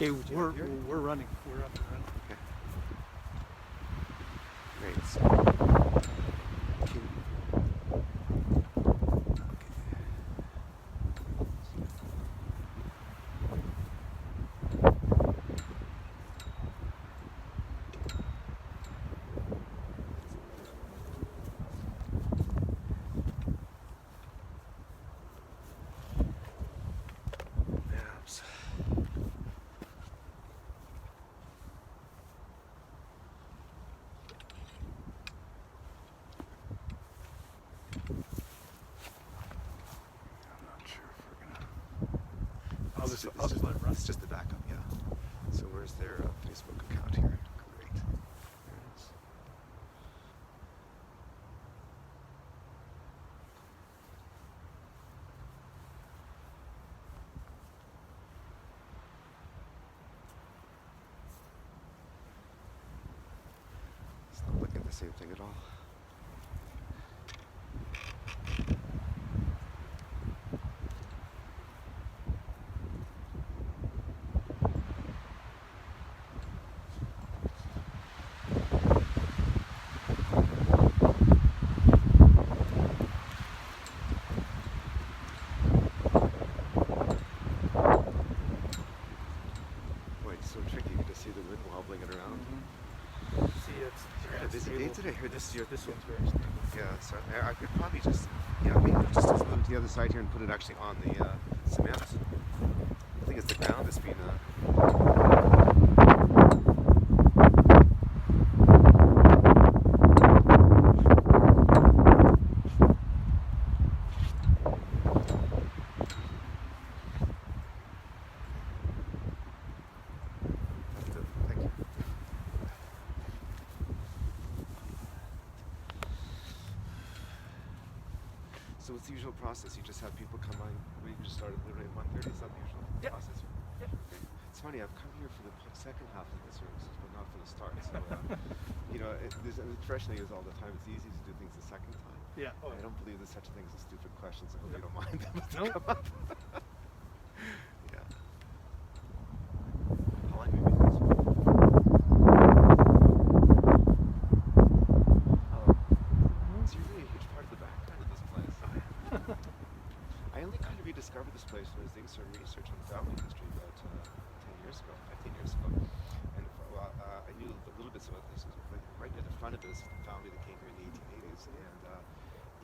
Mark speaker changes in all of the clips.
Speaker 1: Okay, we're running. We're up and running.
Speaker 2: Okay. Great. So, can, maps. I'm not sure if we're gonna. It's just the backup, yeah. So where's their Facebook account here? Great. There it is. It's not looking at the same thing at all. Boy, it's so tricky to see the wind wobbling it around.
Speaker 1: See, it's
Speaker 2: A busy day today here this year.
Speaker 1: This one's very stable.
Speaker 2: Yeah, so I could probably just, maybe I'll just move to the other side here and put it actually on the cement. I think it's the ground that's been. Thank you. So it's the usual process. You just have people come on. We just started literally at 1:30. Is that the usual process?
Speaker 1: Yep.
Speaker 2: Okay. It's funny. I've come here for the second half of the services, but not for the start. So traditionally is all the time. It's easy to do things the second time.
Speaker 1: Yeah. Oh,
Speaker 2: I don't believe there's such a thing as stupid questions. I hope you don't mind them.
Speaker 1: Nope.
Speaker 2: Come up. Yeah. How long have you been here? So you're really a huge part of the background of this place. I only kind of rediscovered this place when I was doing some research on family history about 10 years ago, 15 years ago. And I knew a little bit about this. Right near the front of it is the family that came here in the 1880s. And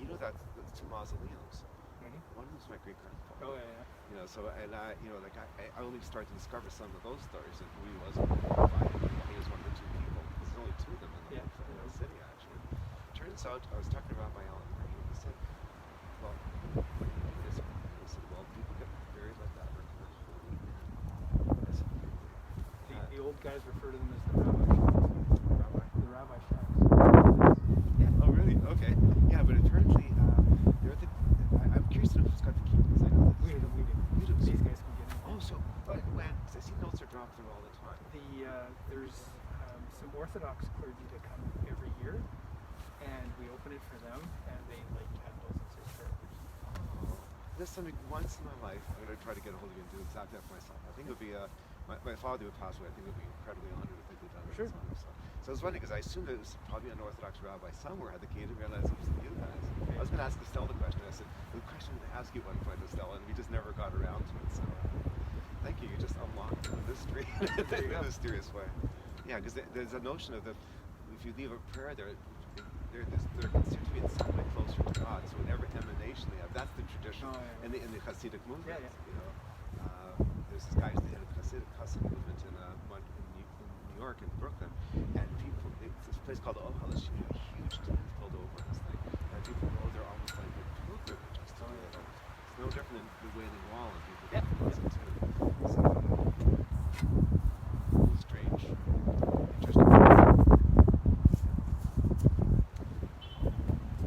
Speaker 2: you know that's two mausoleums. One of them's my great grandfather.
Speaker 1: Oh yeah.
Speaker 2: I only started to discover some of those stories and who he was. He was one of the two people. There's only two of them in the city, actually. Turns out, I was talking about my Alan Murray, and he said, well, what do you mean this? I said, well, people get buried like that. I said,
Speaker 1: The old guys refer to them as the rabbi shacks. The rabbi shacks.
Speaker 2: yeah, oh really? Okay. Yeah, but apparently, I'm curious to know who's got the key, because I know that
Speaker 1: We do. These guys can get in.
Speaker 2: Oh, so when? Because I see notes are dropped through all the time.
Speaker 1: There's some Orthodox clergy that come every year, and we open it for them, and they light candles and say prayers.
Speaker 2: This is something once in my life I'm going to try to get a hold of you and do exactly that for myself. I think it would be my father would pass away. I think it would be incredibly honored if they did that.
Speaker 1: Sure.
Speaker 2: So it's funny because I assumed it was probably an Orthodox rabbi somewhere had the key. I didn't realize it was you guys. I was going to ask Estelle the question. I said the question to ask you at one point, Estelle, and we just never got around to it. So thank you. You just unlocked the mystery in a mysterious way. Yeah, because there's a notion of that if you leave a prayer there, they're considered to be in some way closer to God. So whatever emanation they have, that's the tradition in the Hasidic movement. You know, there's this guy who's the head of the Hasidic movement in New York, in Brooklyn, and people, it's this place called Ohel, a huge tent filled over this thing, and people go there almost like a pilgrimage. It's no different than the Wailing Wall, and people get closer to it. So, strange, interesting.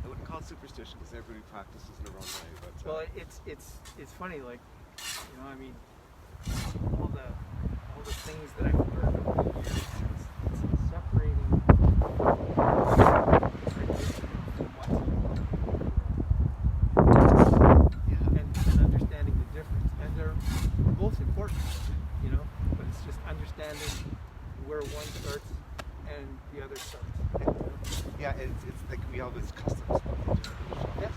Speaker 2: I wouldn't call it superstition because everybody practices in their own way, but
Speaker 1: Well, it's funny, like, I mean, all the things that I've learned over the years, it's separating tradition from what's and understanding the difference. And they're both important, but it's just one starts and the other starts.
Speaker 2: Yeah, it's like we have this customs.
Speaker 1: Yeah.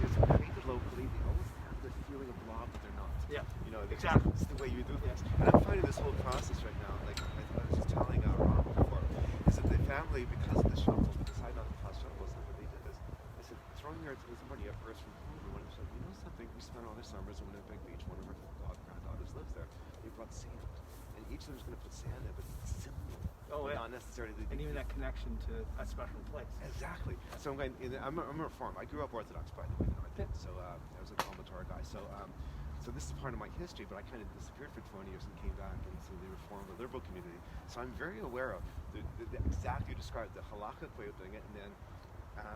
Speaker 2: It's created locally. They always have the feeling of law, but they're not.
Speaker 1: Yeah,
Speaker 2: You know,
Speaker 1: exactly.
Speaker 2: It's the way you do
Speaker 1: Yeah.
Speaker 2: things. And I'm finding this whole process right now, like I was just telling Ron before, is that the family, because of the shuttle, we decided not to pass shuttles, and what they did is, they said, throwing your money up first from home, and when it said, you know something, we spent all our summers in Winnipeg Beach, one of our granddaughters lives there, they brought sand. And each of them is going to put sand in, but it's symbol.
Speaker 1: Oh, yeah.
Speaker 2: Not necessarily the
Speaker 1: And even that connection to a special place.
Speaker 2: Exactly. So I'm a Reform. I grew up Orthodox, by the way. No, I did. So I was a Talmud Torah guy. So this is part of my history, but I kind of disappeared for 20 years and came back into the Reform, the liberal community. So I'm very aware of the exactly you described, the halakhic way of doing it, and then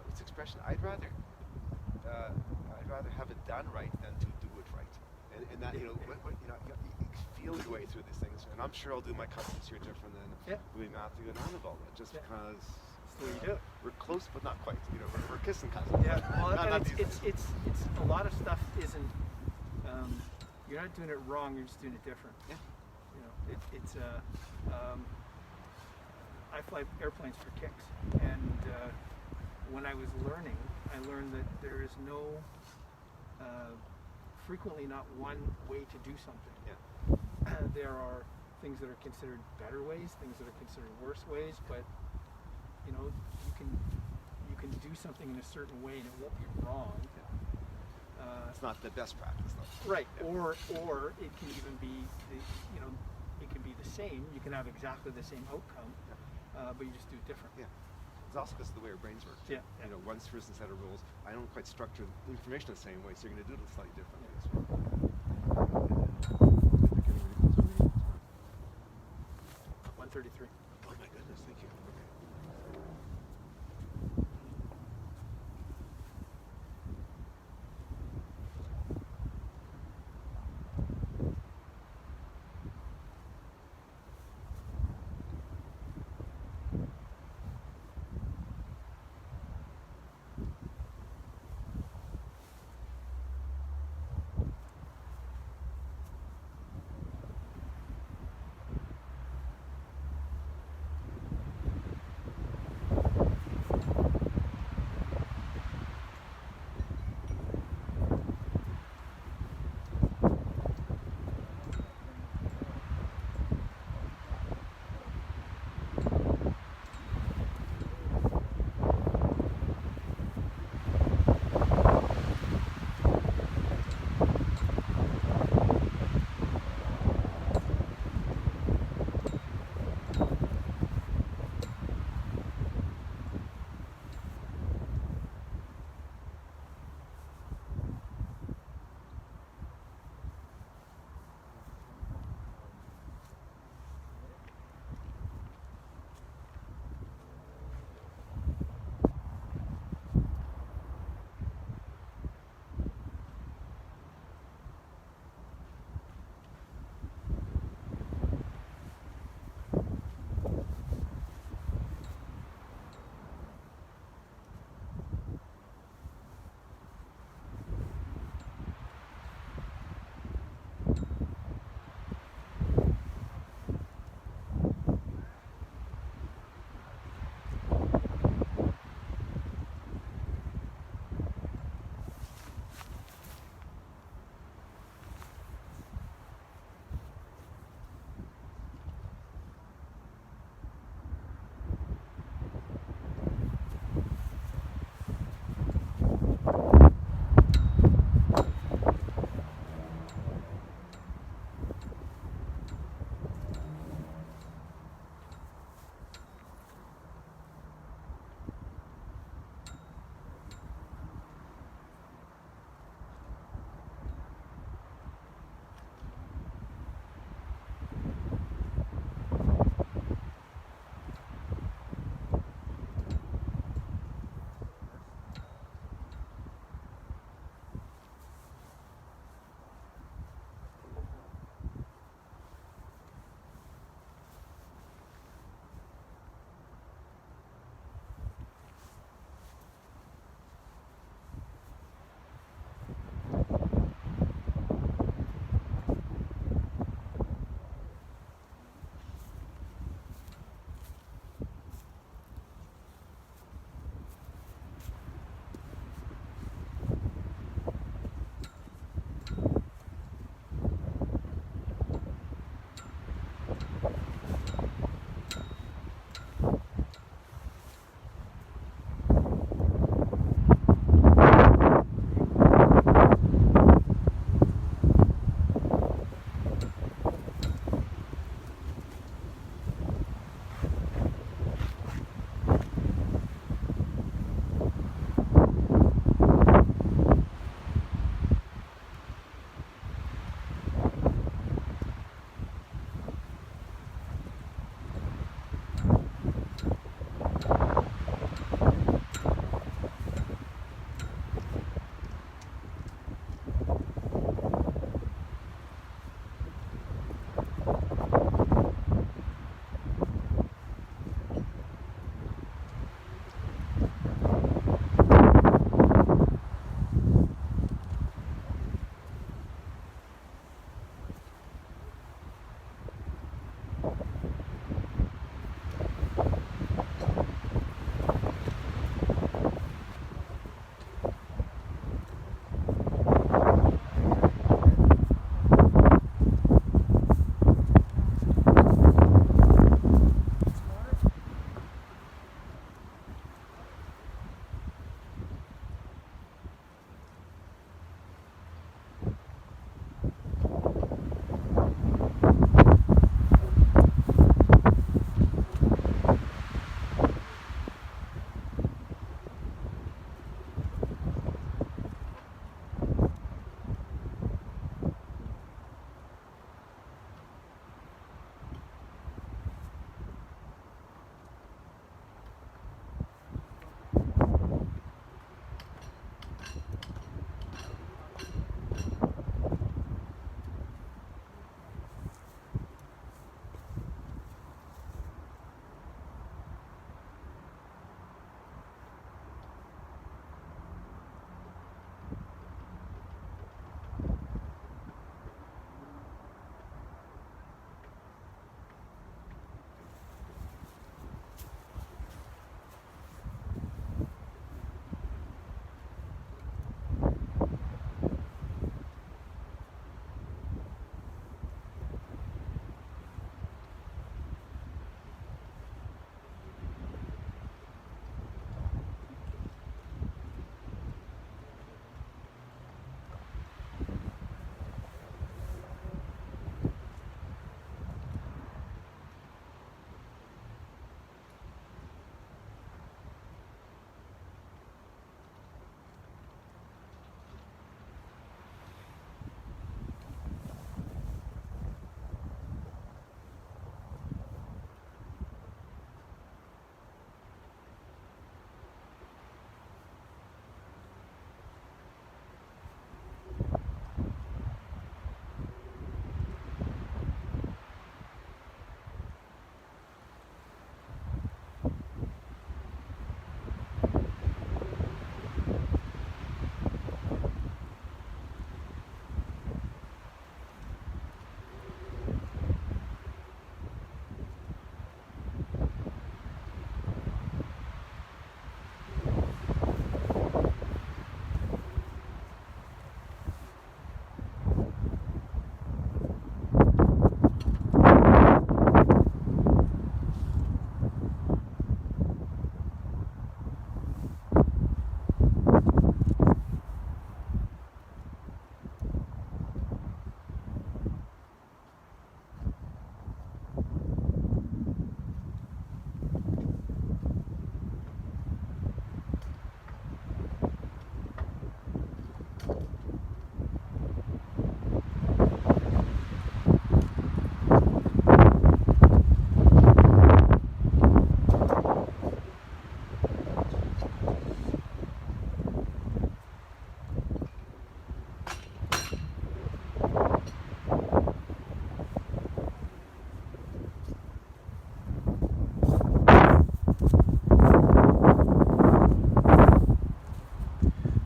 Speaker 2: its expression. I'd rather have it done right than to do it right. And that you feel your way through these things. And I'm sure I'll do my customs here different than Louis Matthew and Annabelle, just because.
Speaker 1: That's the way you do it.
Speaker 2: We're close, but not quite. You know, we're kissing cousins.
Speaker 1: Yeah, well,
Speaker 2: not
Speaker 1: it's a lot of stuff isn't. You're not doing it wrong. You're just doing it different.
Speaker 2: Yeah.
Speaker 1: You know, I fly airplanes for kicks, and when I was learning, I learned that there is no, frequently not one way to do something.
Speaker 2: Yeah.
Speaker 1: There are things that are considered better ways, things that are considered worse ways, but you know, you can do something in a certain way and it won't be wrong.
Speaker 2: It's not the best practice, though.
Speaker 1: Right.
Speaker 2: Yeah.
Speaker 1: Or it can even be it can be the same. You can have exactly the same outcome, but you just do it different.
Speaker 2: Yeah. It's also because of the way our brains work.
Speaker 1: Yeah.
Speaker 2: You know, one certain set of rules. I don't quite structure information the same way, so you're going to do it slightly differently as well.
Speaker 1: 133.
Speaker 2: Oh my goodness, thank you. Okay.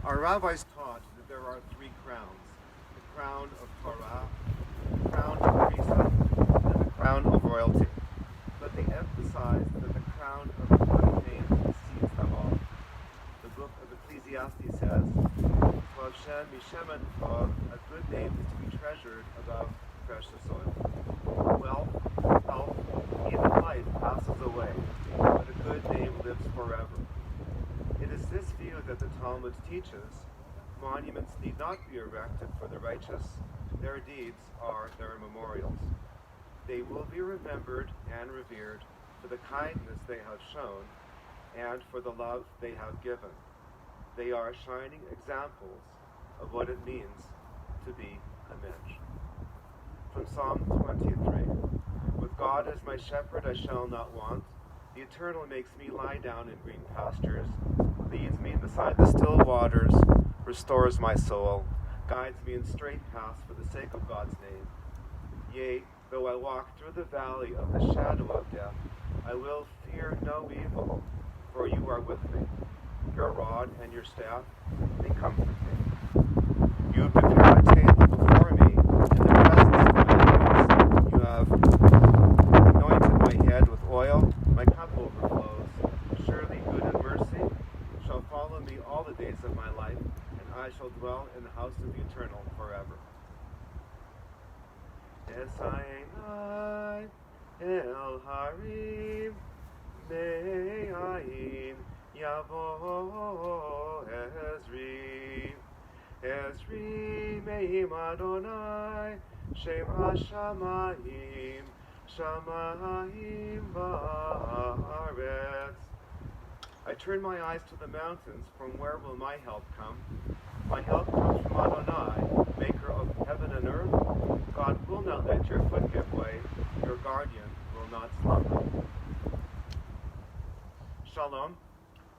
Speaker 2: Our rabbis taught that there are three crowns: the crown of Torah, the crown of priesthood, and the crown of royalty. But they emphasized that the crown of the good name exceeds them all. The book of Ecclesiastes says, "To have Shem Mishem and Tov, a good name is to be treasured above precious oil. Wealth, health, even life passes away, but a good name lives forever." It is this view that the Talmud teaches. Monuments need not be erected for the righteous. Their deeds are their memorials. They will be remembered and revered for the kindness they have shown and for the love they have given. They are shining examples of what it means to be a mensch. From Psalm 23, "With God as my shepherd I shall not want. The Eternal makes me lie down in green pastures, leads me beside the still waters, restores my soul, guides me in straight paths for the sake of God's name. Yea, though I walk through the valley of the shadow of death, I will fear no evil, for you are with me. Your rod and your staff, they comfort me. You prepare a table before me in the presence of my enemies. You have anointed my head with oil, my cup overflows. Surely good and mercy shall follow me all the days of my life, and I shall dwell in the house of the Eternal forever." Esainai el harim me'ayin yavo Ezri. Ezri me'im Adonai Shem HaShamayim Shamayim Ba'aretz. I turn my eyes to the mountains. From where will my help come? My help comes from Adonai, maker of heaven and earth. God will not let your foot give way. Your guardian will not slumber. Shalom.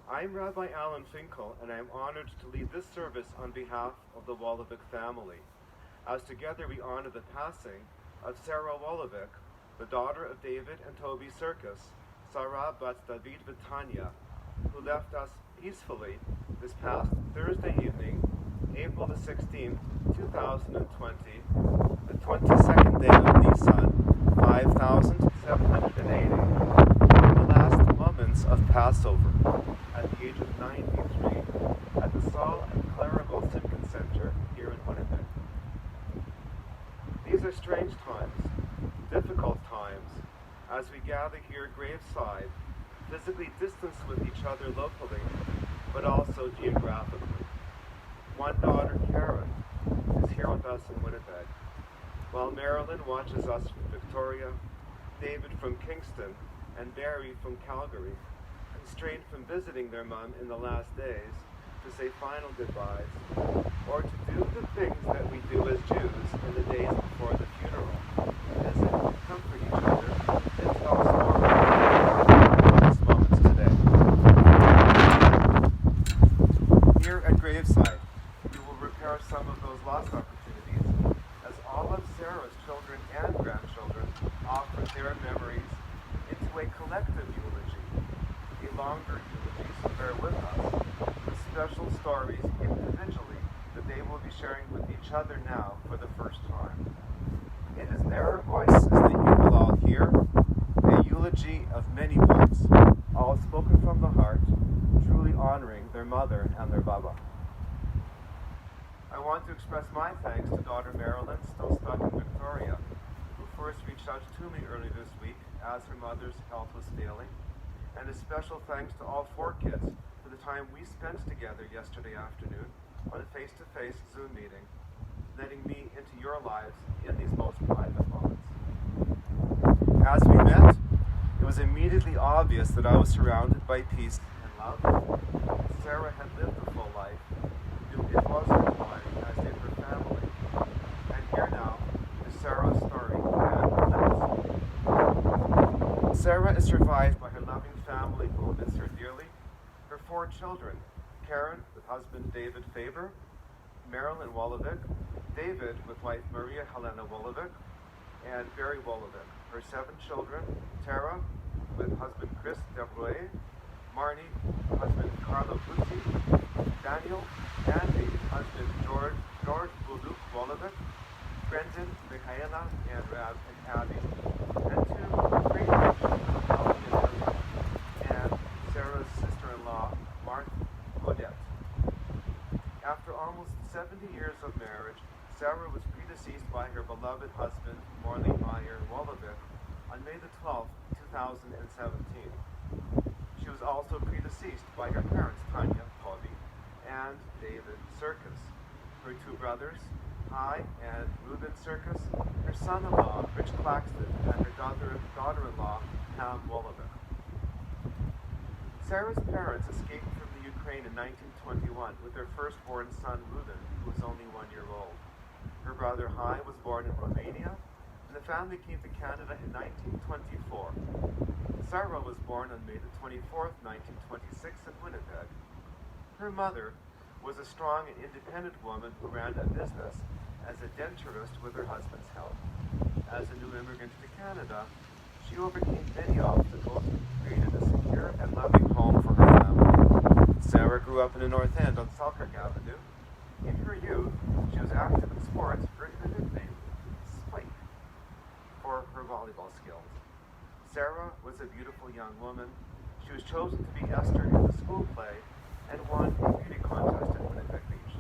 Speaker 2: I'm Rabbi Alan Finkel, and I am honored to lead this service on behalf of the Wolovick family, as together we honor the passing of Sarah Wolovick, the daughter of David and Toby Circus, Sarah bat David Vitanya, who left us peacefully this past Thursday evening, April the 16th, 2020, the 22nd day of Nisan, 5780, the last moments of Passover, at the age of 93, at the Saul and Clarabelle Simkin Center here in Winnipeg. These are strange times, difficult times, as we gather here graveside, physically distanced with each other locally, but also geographically. One daughter, Karen, is here with us in Winnipeg, while Marilyn watches us from Victoria, David from Kingston, and Barry from Calgary, constrained from visiting their mom in the last days to say final goodbyes, or to do the things that we do as Jews in the days before the funeral, visit, comfort each other, and tell stories of these moments today. Here at graveside, we will repair some of those lost opportunities, as all of Sarah's children and grandchildren offer their memories into a collective eulogy, a longer eulogy, so bear with us, with special stories individually that they will be sharing with each other now for the first time. It is their voices that you will all hear, a eulogy of many parts, all spoken from the heart, truly honoring their mother and their Baba. I want to express my thanks to daughter Marilyn, still stuck in Victoria, who first reached out to me early this week as her mother's health was failing, and a special thanks to all four kids for the time we spent together yesterday afternoon on a face-to-face Zoom meeting, letting me into your lives in these most private moments. As we met, it was immediately obvious that I was surrounded by peace and love. Sarah had lived a full life, knew it was required 4 children: Karen with husband David Faber, Marilyn Wolovick, David with wife Maria Helena Wolovick, and Barry Wolovick. Her 7 children: Tara with husband Chris Debrouet, Marnie, husband Carlo Buzzi, Daniel, Andy, husband George Buluk Wolovick, Brendan, Michaela, and Rab and Abby, and 2 great-grandchildren, Ellie and Elliot, and Sarah's sister-in-law, Martha Odette. After almost 70 years of marriage, Sarah was predeceased by her beloved husband, Morley Meyer Wolovick, on May the 12th, 2017. She was also predeceased by her parents, Tanya Povey and David Serkis, her 2 brothers, Hi and Reuben Serkis, her son-in-law, Rich Claxton, and her daughter-in-law, Pam Wolovick. Sarah's parents escaped from the Ukraine in 1921 with their firstborn son, Reuben, who was only 1 year old. Her brother, Hi, was born in Romania, and the family came to Canada in 1924. Sarah was born on May the 24th, 1926 in Winnipeg. Her mother was a strong and independent woman who ran a business as a denturist with her husband's help. As a new immigrant to Canada, she overcame many obstacles and created a secure and loving home for her family. Sarah grew up in the North End on Selkirk Avenue. In her youth, she was active in sports, earning her nickname, Spike, for her volleyball skills. Sarah was a beautiful young woman. She was chosen to be Esther in the school play and won a beauty contest in Winnipeg Beach.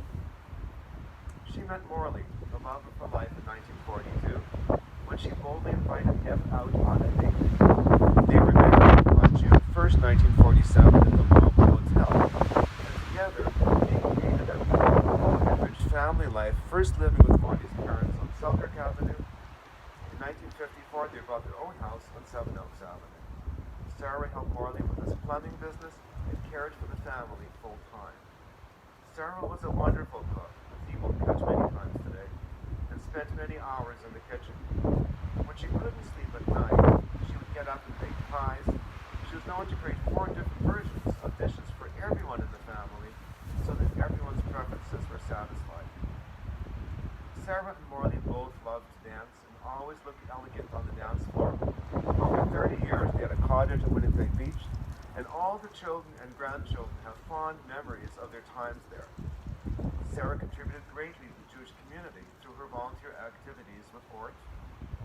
Speaker 2: She met Morley, the love of her life, in 1942, when she boldly invited him out on a date. They were married on June 1st, 1947 at the Marlborough Hotel, and together they created a beautiful and rich family life, first living with Morley's parents on Selkirk Avenue. In 1954, they bought their own house on Seven Oaks Avenue. Sarah helped Morley with his plumbing business and cared for the family full-time. Sarah was a wonderful cook, as he will catch many times today, and spent many hours in the kitchen. When she couldn't sleep at night, she would get up and bake pies. She was known to create 4 different versions of dishes for everyone in the family, so that everyone's preferences were satisfied. Sarah and Morley both loved to dance and always looked elegant on the dance floor. Over 30 years, they had a cottage at Winnipeg Beach, and all the children and grandchildren have fond memories of their times there. Sarah contributed greatly to the Jewish community through her volunteer activities with ORT.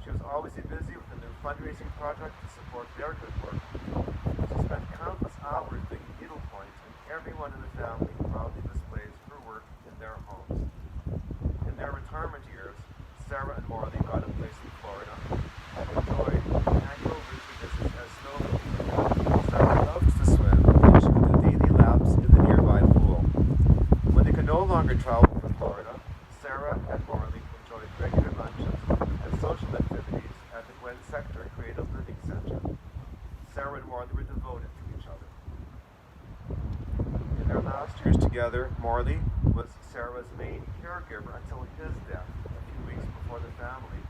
Speaker 2: She was always busy with a new fundraising project to support their good work. She spent countless hours doing needlepoint, and everyone in the family proudly displays her work in their homes. In their retirement years, Sarah and Morley got a place in Florida and enjoyed annual winter visits as snowmobiles. Sarah loved to swim, and she would do daily laps in the nearby pool. When they could no longer travel to Florida, Sarah and Morley enjoyed regular lunches and social activities at the Gwen Sector Creative Living Center. Sarah and Morley were devoted to each other. In their last years together, Morley was Sarah's main caregiver until his death a few weeks before the family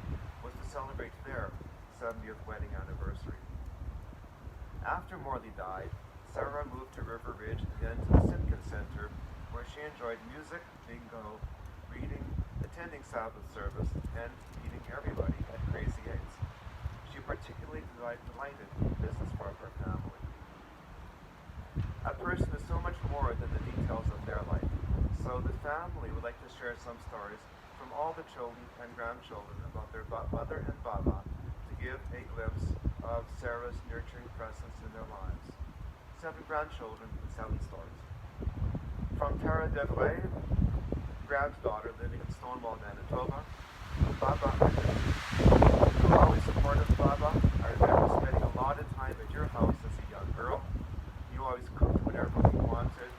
Speaker 2: was to celebrate their 70th wedding anniversary. After Morley died, Sarah moved to River Ridge and then to the Simpkin Center, where she enjoyed music, bingo, reading, attending Sabbath service, and meeting everybody at Crazy Eights. She particularly delighted in business for her family. A person is so much more than the details of their life, so the family would like to share some stories from all the children and grandchildren about their mother and Baba to give a glimpse of Sarah's nurturing presence in their lives. 7 grandchildren and 7 stories. From Tara Devray, Grad's daughter living in Stonewall, Manitoba, Baba, you were always supportive, Baba. I remember spending a lot of time at your house as a young girl. You always cooked whatever we wanted.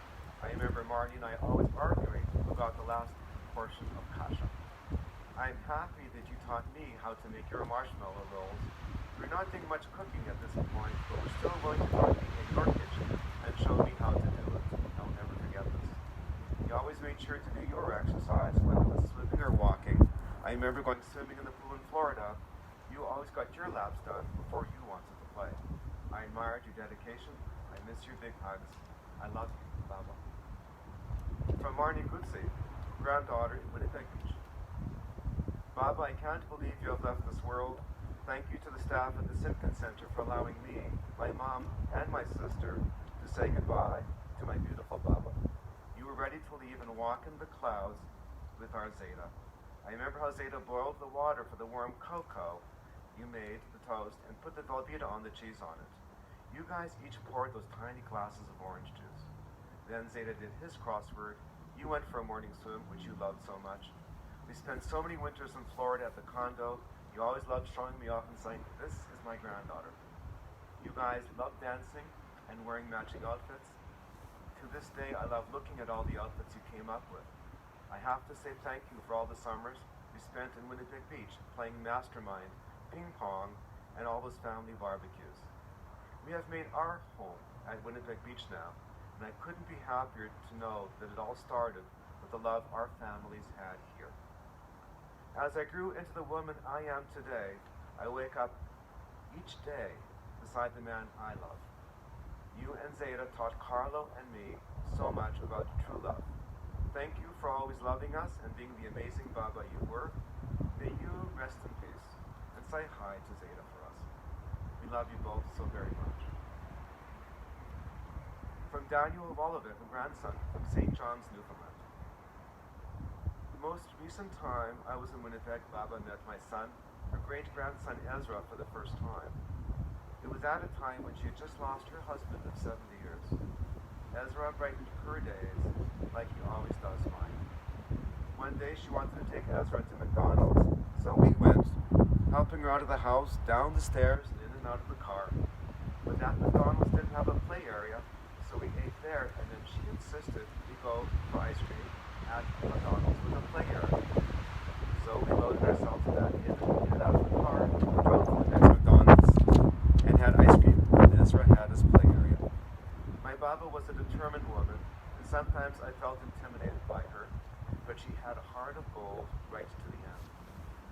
Speaker 2: I remember Marty and I always arguing about the last portion of kasha. I'm happy that you taught me how to make your marshmallow rolls. We're not doing much cooking at this point, but we're still willing to join me in your kitchen and show me how to do it. I'll never forget this. You always made sure to do your exercise, whether it was swimming or walking. I remember going swimming in the pool in Florida. You always got your laps done before you wanted to play. I admired your dedication. I miss your big hugs. I love you.
Speaker 3: Baba. From Marnie Gutsi, granddaughter in Winnipeg Beach. Baba, I can't believe you have left this world. Thank you to the staff at the Simpkin Center for allowing me, my mom, and my sister to say goodbye to my beautiful Baba. You were ready to leave and walk in the clouds with our Zeta. I remember how Zeta boiled the water for the warm cocoa you made, the toast, and put the Velveeta on the cheese on it. You guys each poured those tiny glasses of orange juice. Then Zeta did his crossword. You went for a morning swim, which you loved so much. We spent so many winters in Florida at the condo. You always loved showing me off and saying, "This is my granddaughter." You guys loved dancing and wearing matching outfits. To this day, I love looking at all the outfits you came up with. I have to say thank you for all the summers we spent in Winnipeg Beach playing Mastermind, ping pong, and all those family barbecues. We have made our home at Winnipeg Beach now, and I couldn't be happier to know that it all started with the love our families had here. As I grew into the woman I am today, I wake up each day beside the man I love. You and Zeta taught Carlo and me so much about true love. Thank you for always loving us and being the amazing Baba you were. May you rest in peace, and say hi to Zeta for us. We love you both so very much. From Daniel Wolovick, a grandson from St. John's, Newfoundland. The most recent time I was in Winnipeg, Baba met my son, her great-grandson Ezra, for the first time. It was at a time when she had just lost her husband of 70 years. Ezra brightened her days like he always does mine. One day she wanted to take Ezra to McDonald's, so we went, helping her out of the house, down the stairs, and in and out of the car. But that McDonald's didn't have a play area, so we ate there, and then she insisted we go for ice cream at McDonald's with a play area. So we loaded ourselves in and out of the car, drove to the next McDonald's, and had ice cream, and Ezra had his play area. My Baba was a determined woman, and sometimes I felt intimidated by her, but she had a heart of gold right to the end.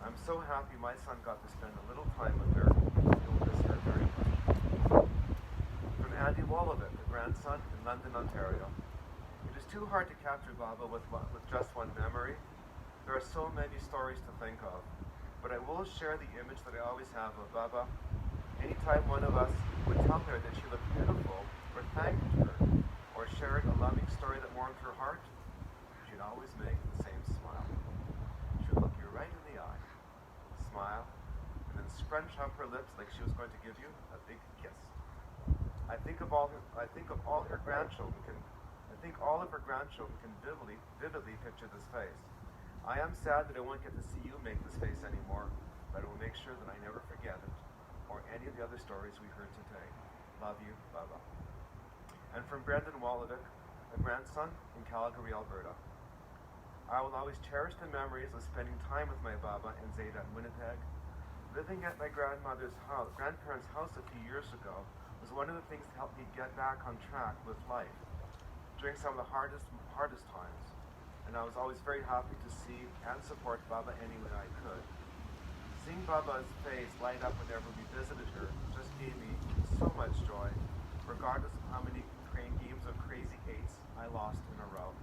Speaker 3: I'm so happy my son got to spend a little time with her. You'll miss her very much. From Andy Wolovick, a grandson in London, Ontario. It is too hard to capture Baba with just one memory. There are so many stories to think of, but I will share the image that I always have of Baba. Anytime one of us would tell her that she looked beautiful, or thanked her, or shared a loving story that warmed her heart, she'd always make the same smile. She would look you right in the eye, smile, and then scrunch up her lips like she was going to give you a big kiss. I think all of her grandchildren can vividly picture this face. I am sad that I won't get to see you make this face anymore, but I will make sure that I never forget it, or any of the other stories we heard today. Love you, Baba. And from Brendan Wolovick, a grandson in Calgary, Alberta. I will always cherish the memories of spending time with my Baba and Zeta in Winnipeg. Living at my grandparents' house a few years ago was one of the things that helped me get back on track with life during some of the hardest times. And I was always very happy to see and support Baba any way I could. Seeing Baba's face light up whenever we visited her just gave me so much joy, regardless of how many games of crazy eights I lost in a row.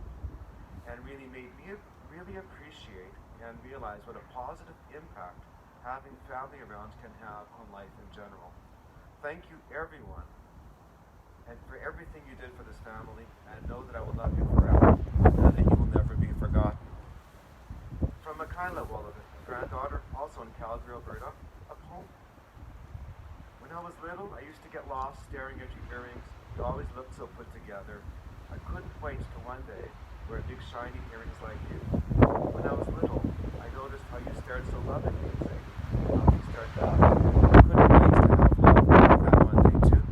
Speaker 3: And really made me really appreciate and realize what a positive impact having family around can have on life in general. Thank you, everyone, and for everything you did for this family, and know that I will love you forever, and that you will never be forgotten. From Michaela Wolovick, granddaughter, also in Calgary, Alberta, a poem. When I was little, I used to get lost staring at your earrings. You always looked so put together. I couldn't wait to one day wear big shiny earrings like you. When I was little, I noticed how you stared so lovingly and said, how you stared back. I couldn't wait to have love like that one day too.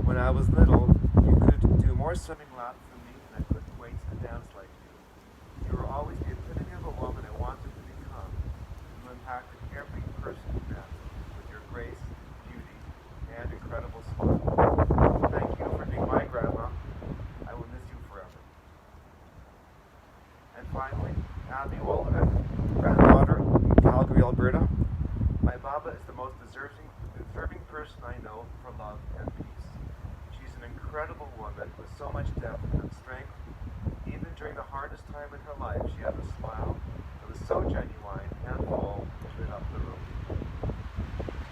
Speaker 3: When I was little, you could do more swimming laps than me, and I couldn't wait to dance like you. You were always the epitome of a woman I wanted to become. You impacted every person you met with your grace, beauty, and incredible smile. Thank you for being my grandma. I will miss you forever. And finally, Abby Wolovick, granddaughter in Calgary, Alberta. My Baba is the most deserving person I know for love and peace. She's an an incredible woman with so much depth and strength. Even during the hardest time in her life, she had a smile that was so genuine and full, it lit up the room.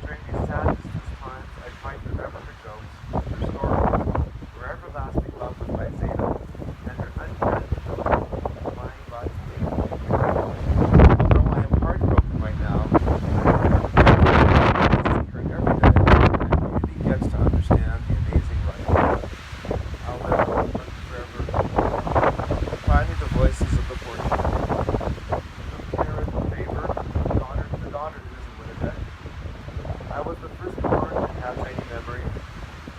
Speaker 3: During these sad distance times, I try to remember her jokes, her stories, her everlasting love with my Zeta, and her uncanny ability to flying by space. Although I am heartbroken right now, I see her every day, and really gets to understand the amazing life. I'll live forever. Finally, the voices of the fortunate. Karen Faber, the daughter who is in Winnipeg. I was the firstborn and have many memories.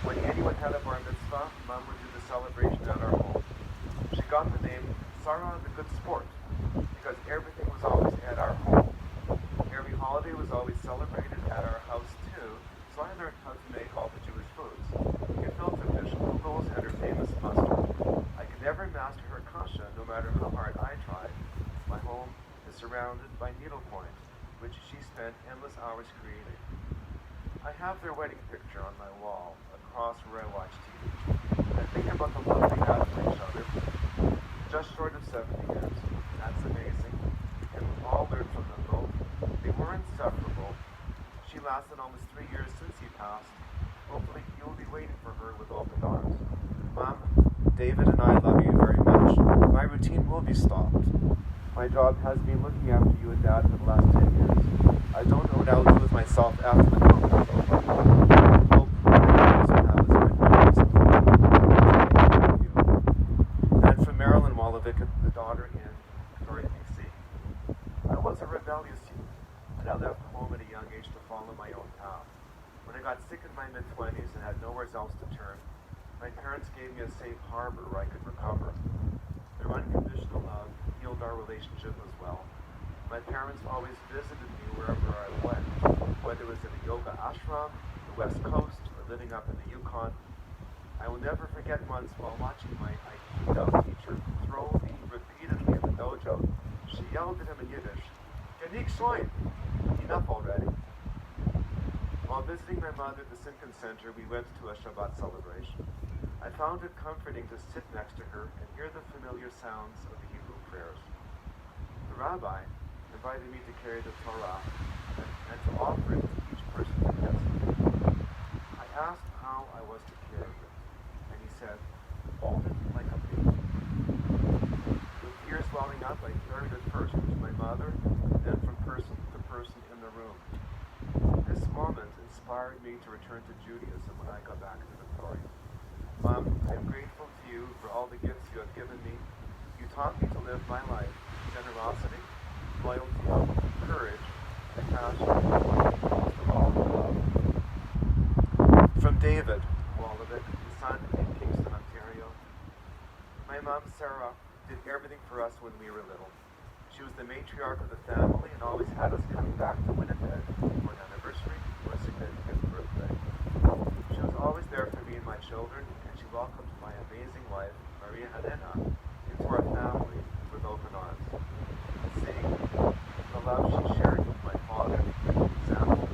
Speaker 3: When anyone had a bar mitzvah, Mom would do the celebration at our home. She got the name Sarah the Good Sport because everything was always at our home. Every holiday was always celebrated at our house too, so I learned how to make all the Jewish foods. Gefilte fish noodles and her famous mustard. I could never master her kasha no matter how hard I tried. My home is surrounded by needlepoint, which she spent endless hours creating. I have their wedding picture on my wall, across where I watch TV. I think about the love they had for each other. Just short of 70 years. That's amazing. We can all learn from them both. They were inseparable. She lasted almost 3 years since he passed. Hopefully you'll be waiting for her with open arms. Mom, David and I love you very much. My routine will be stopped. My job has been looking after you and Dad for the last 10 years. I don't know what I'll do with myself after the conference is over. I hope I also have as good memories of you. And from Marilyn Wolovick, the daughter in Victoria, BC. I was a rebellious youth, and I left home at a young age to follow my own path. When I got sick in my mid-20s and had nowhere else to turn, my parents gave me a safe harbor where I could recover. Their unconditional love healed our relationship as well. My parents always visited me wherever I went, whether it was at a yoga ashram, the West Coast, or living up in the Yukon. I will never forget once while watching my Aikido teacher throw me repeatedly in the dojo. She yelled at him in Yiddish, "Genig Schwein!" Enough already. While visiting my mother at the Simkin Center, we went to a Shabbat celebration. I found it comforting to sit next to her and hear the familiar sounds of the Hebrew prayers. The rabbi invited me to carry the Torah and to offer it to each person who gets it. I asked how I was to carry it, and he said, "Hold it like a baby." With tears welling up, I carried it first to my mother, then from person to person in the room. This moment inspired me to return to Judaism when I got back to Victoria. Mom, I am grateful to you for all the gifts you have given me. You taught me to live my life, generosity, loyalty, courage, compassion, and most of all, love. From David Wolovick, son in Kingston, Ontario. My mom, Sarah, did everything for us when we were little. She was the matriarch of the family and always had us coming back to Winnipeg for an anniversary or a significant birthday. She was always there for me and my children, and she welcomed my amazing wife, Maria Helena, into our family with open arms. Seeing the love she shared with my father became an example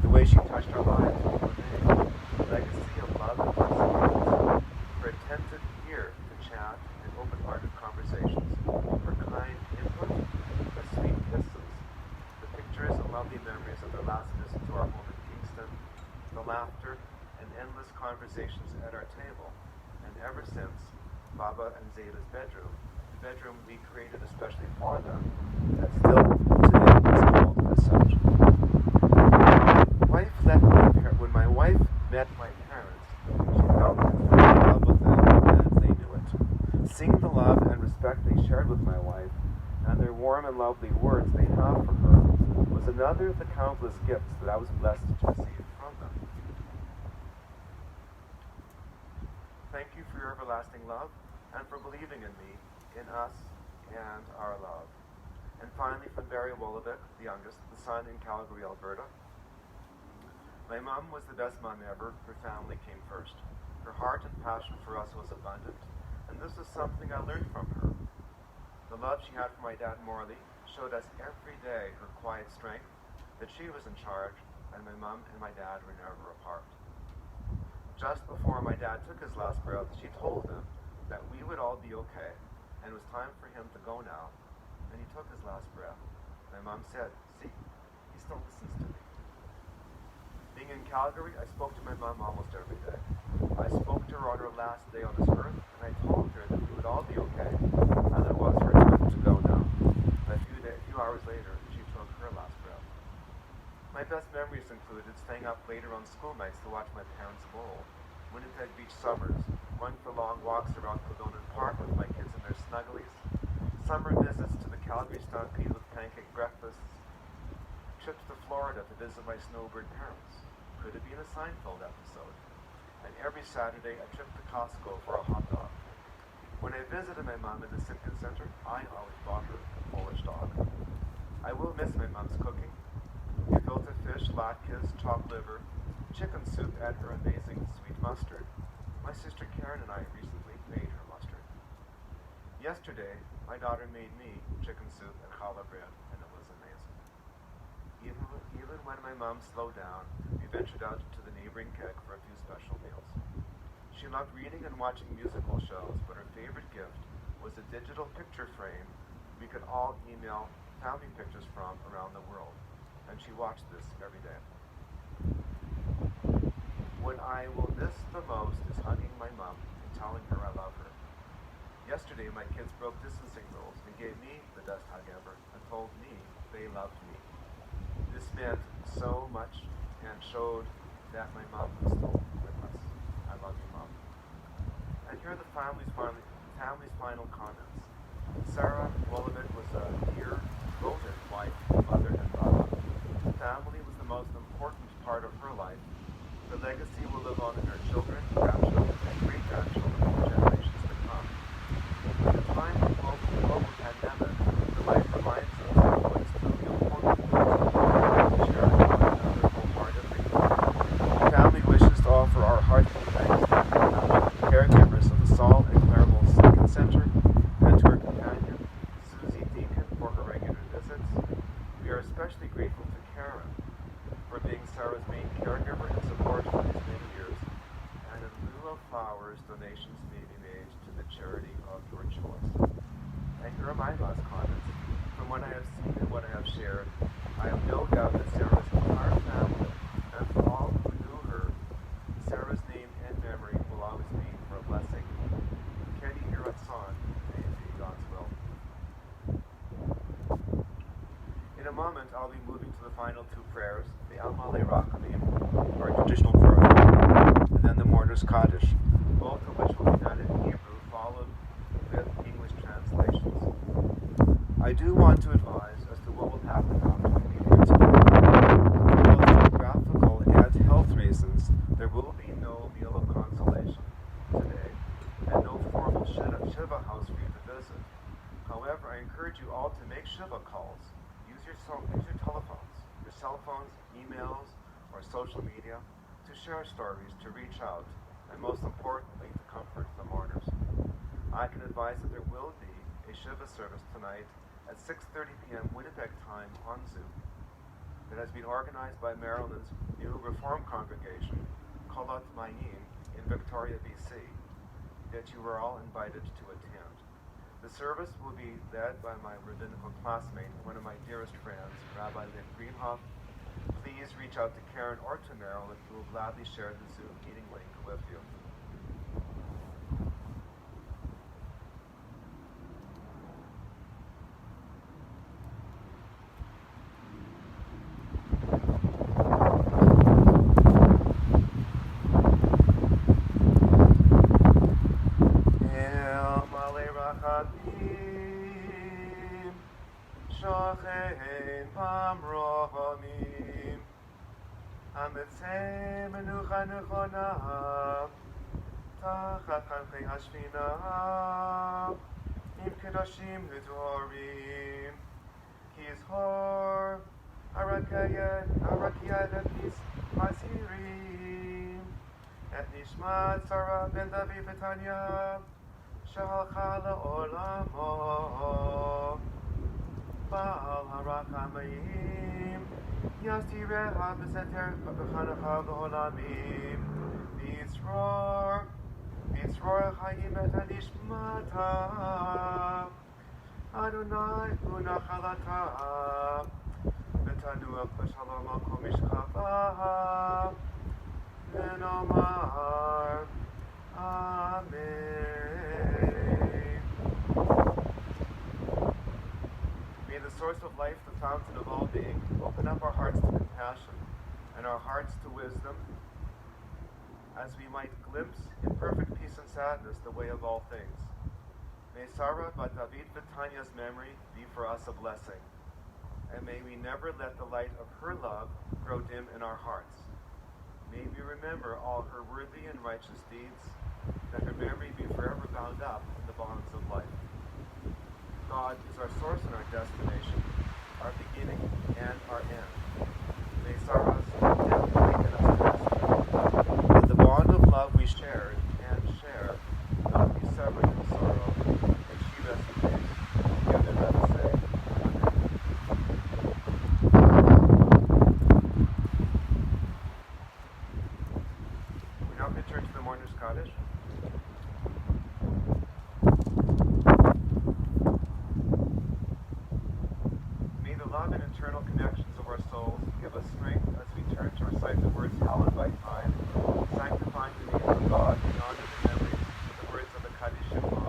Speaker 3: the way she touched our lives with her name, a legacy of love and perseverance, her attentive ear to chat and open-hearted conversations, her kind input, her sweet kisses, the pictures and lovely memories of their last visit to our home in Kingston, the laughter and endless conversations at our table, and ever since, Baba and Zeta's bedroom, the bedroom we created especially for them, that still today is called as such. When my wife met my parents, she felt in love with them and they knew it. Seeing the love and respect they shared with my wife, and their warm and lovely words they have for her, was another of the countless gifts that I was blessed to receive from them. Thank you for your everlasting love, and for believing in me, in us, and our love. And finally, from Barry Wolovick, the youngest, the son in Calgary, Alberta. My mom was the best mom ever. Her family came first. Her heart and passion for us was abundant, and this is something I learned from her. The love she had for my dad, Morley, showed us every day her quiet strength, that she was in charge, and my mom and my dad were never apart. Just before my dad took his last breath, she told him that we would all be okay, and it was time for him to go now. And he took his last breath. My mom said, "See, he still listens to me." Being in Calgary, I spoke to my mom almost every day. I spoke to her on her last day on this earth, and I told her that we would all be okay, and that it was her time to go now. And a few hours later, she took her last breath. My best memories included staying up later on school nights to watch my parents bowl, Winnipeg Beach summers, going for long walks around Kildonan Park with my kids in their snugglies, summer visits to the Calgary Stampede with pancake breakfasts, trips to Florida to visit my snowbird parents. Could it be in a Seinfeld episode? And every Saturday, a trip to Costco for a hot dog. When I visited my mom in the Simpkin Center, I always bought her a Polish dog. I will miss my mom's cooking. Gefilte fish, latkes, chopped liver, chicken soup, and her amazing sweet mustard. My sister Karen and I recently made her mustard. Yesterday, my daughter made me chicken soup and challah bread, and it was amazing. Even when my mom slowed down, we ventured out to the neighboring keg for a few special meals. She loved reading and watching musical shows, but her favorite gift was a digital picture frame we could all email family pictures from around the world, and she watched this every day. What I will miss the most is hugging my mom and telling her I love her. Yesterday, my kids broke distancing rules and gave me the best hug ever and told me they loved me. This meant so much and showed that my mom was still with us. I love you, Mom. And here are the family's final comments. Sarah Wolovick was a dear, devoted wife, mother, and daughter. Family was the most important part of her life. The legacy will live on in her children, grandchildren, and great-grandchildren for generations to come. At the time of the global pandemic, the life reminds us of what's truly important to share with one another wholeheartedly. Family wishes to offer our heartfelt thanks to the caregivers of the Saul and Claremont Simpkin Center and to her companion, Susie Deacon, for her regular visits. We are especially grateful to Karen for being Sarah's main caregiver and support for these many years, and in lieu of flowers, donations may be made to the charity of your choice. And here are my last comments. From what I have seen and what I have shared, I have no doubt that Sarah's entire family, and for all who knew her, Sarah's name and memory will always be for a blessing. Kenny Hiratsan, may it be God's will. In a moment, I'll be moving to the final two prayers, the Almalei Rachamim, our traditional prayer, and then the Mourner's Kaddish, both of which will be done in Hebrew, followed with English translations. I do want to advise as to what will happen after we leave here today. For both geographical and health reasons, there will be no meal of consolation today, and no formal Shiva house for you to visit. However, I encourage you all to make Shiva calls. Use your telephones, your cell phones, emails, or social media to share stories, to reach out, and most importantly, to comfort the mourners. I can advise that there will be a Shiva service tonight at 6:30 p.m. Winnipeg time on Zoom that has been organized by Maryland's new Reform congregation, Kolat Mayim, in Victoria, BC, that you are all invited to attend. The service will be led by my rabbinical classmate, one of my dearest friends, Rabbi Lynn Greenhoff. Please reach out to Karen or to Marilyn, who will gladly share the Zoom meeting link with you. Shochein Pamrohamim Hamitzei Menucha Nechona Tachat Chanchei Hashvina Im Kedoshim Hudorim Kizhor Harakiyad Epis Mazirim Et Nishmat Sarah Ben David Betanya Shalcha Le'olamo Baal HaRachamim יסיריה בסתר בחנך לעולמים. בצרור החיים את הנשמתה. אדוני הוא נחלתה. ותנוח בשלום על כל משכבה. ונאמר Amen. May the source of life, the fountain of all being, open up our hearts to compassion and our hearts to wisdom, as we might glimpse in perfect peace and sadness the way of all things. May Sarah bat David Vitanya's memory be for us a blessing, and may we never let the light of her love grow dim in our hearts. May we remember all her worthy and righteous deeds, that her memory be forever bound up in the bonds of life. God is our source and our destination, our beginning and our end. May Sarah's death awaken us to rest. That the bond of love we shared and share not be severed in sorrow, and she rest in peace. Together let us say, we now return to the mourner's cottage. May the love and internal connections of our souls give us strength as we turn to recite the words hallowed by time, sanctifying the name of God beyond the memories with the words of the Kaddish Shema,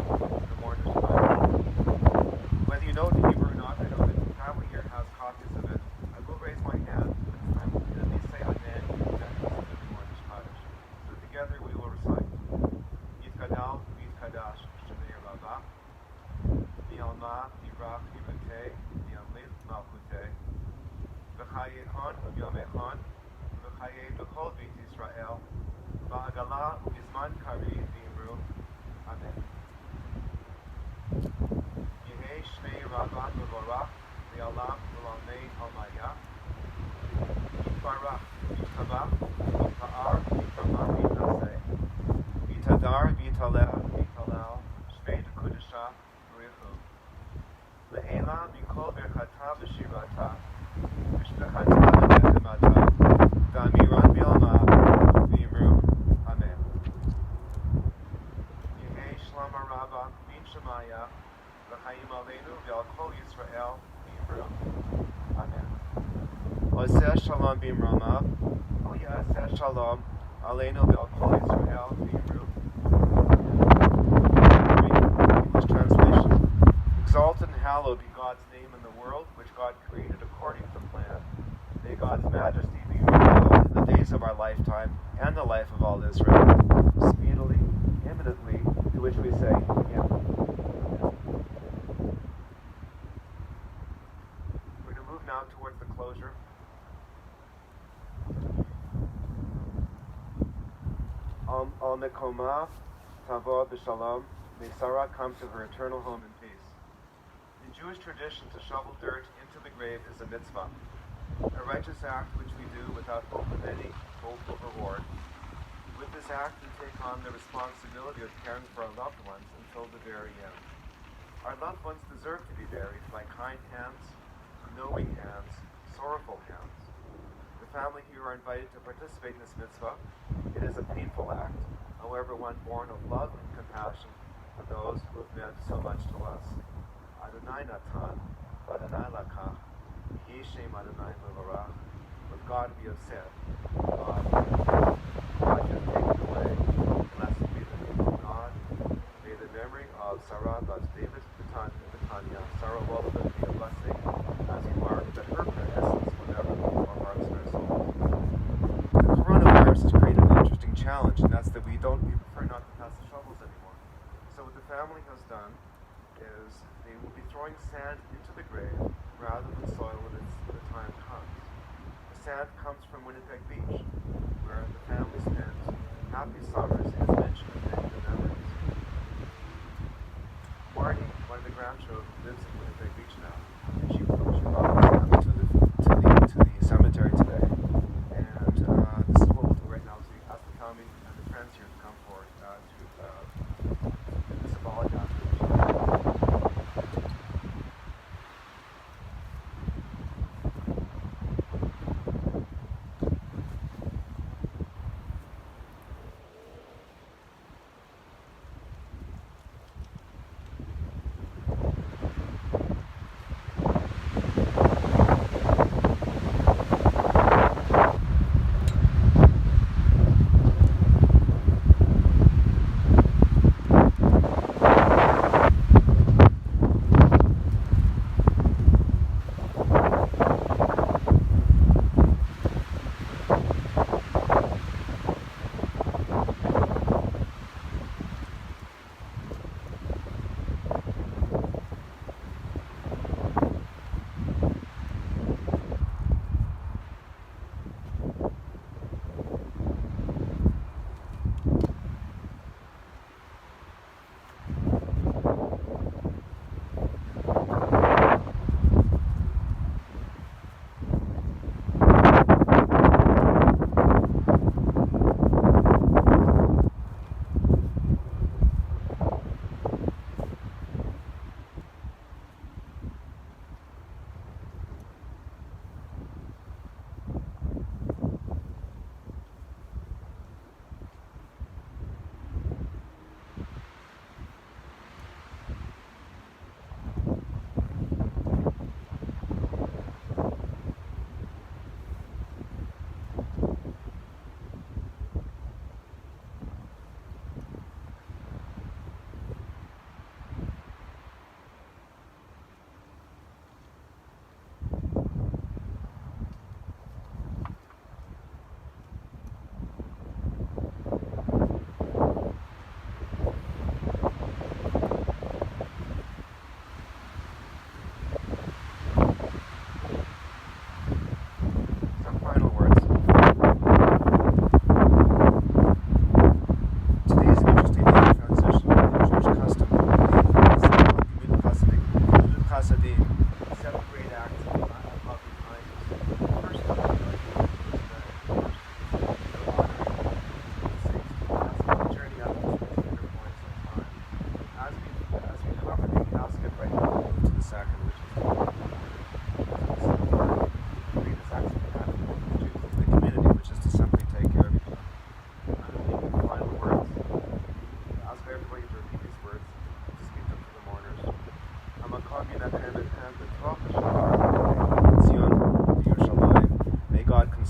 Speaker 3: the mourner's cottage. Whether you know the Hebrew or not, I know that the family here has copies of it. I will raise my hand, but I will at least say Amen in connections to the mourner's cottage. So together we will recite. Yitkadal, Yitkadash, Shemei Rabba, Ni'alma, Yirach, Yirutei, Ni'amlit, Malchutei, V'chaye Echon, Yom Echon, V'chaye B'chol Beit Yisrael, V'agala, U'bizman Kari, V'imru, Amen. Yehei Shmei Rabba V'vorach, V'alam V'lamei Almaya, Yitbarach, Yitabach, Yita'ar, Yitamah, Yitaseh, Yitadar, Yitaleh, Yitalel, Shmei D'Kudesha, Richu. Le'ela Mikol Birchata V'shirata, V'shbechata V'netemata, V'amiran V'alma, V'imru, Amen. Yehei Shlama Rabba, V'in Shemaya, V'chaim Aleinu V'al Kol Yisrael, V'imru, Amen. Oseh Shalom B'imrama, Oseh Shalom, Aleinu V'al Kol Yisrael, V'imru, English translation. Exalted and hallowed be God's name in the world, which God created according to plan. May God's majesty be revealed in the days of our lifetime and the life of all Israel, speedily, imminently, to which we say, Amen. We're going to move now towards the closure. Al Nekoma Tavo B'Shalom. May Sarah come to her eternal home in peace. In Jewish tradition, to shovel dirt into the grave is a mitzvah, a righteous act which we do without hope of any hope of reward. With this act, we take on the responsibility of caring for our loved ones until the very end. Our loved ones deserve to be buried by kind hands, knowing hands, sorrowful hands. The family here are invited to participate in this mitzvah. It is a painful act, however one born of love and compassion for those who have meant so much to us. Adonai Natan, Adonai Lakach, Yehi Shem Adonai Mevorach. With God we have said, God you have taken away. Blessed be the name of God. May the memory of Sarah bat David Vitanya, Sarah Wolovick, be a blessing as we mark that her essence will never leave our hearts and our souls. The coronavirus has created an interesting challenge, and that's that we prefer not to pass the shovels anymore. So what the family has done is they will be throwing sand into the grave rather than soil when the time comes. The sand comes from Winnipeg Beach, where the family spent happy summers, as mentioned in many of the memories. Marty, one of the grandchildren, lives in Winnipeg Beach now, and she brought the sand to the cemetery today. And this is what we'll do right now, is we ask the family and the friends here to come forward to do the symbolic act.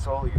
Speaker 3: console you.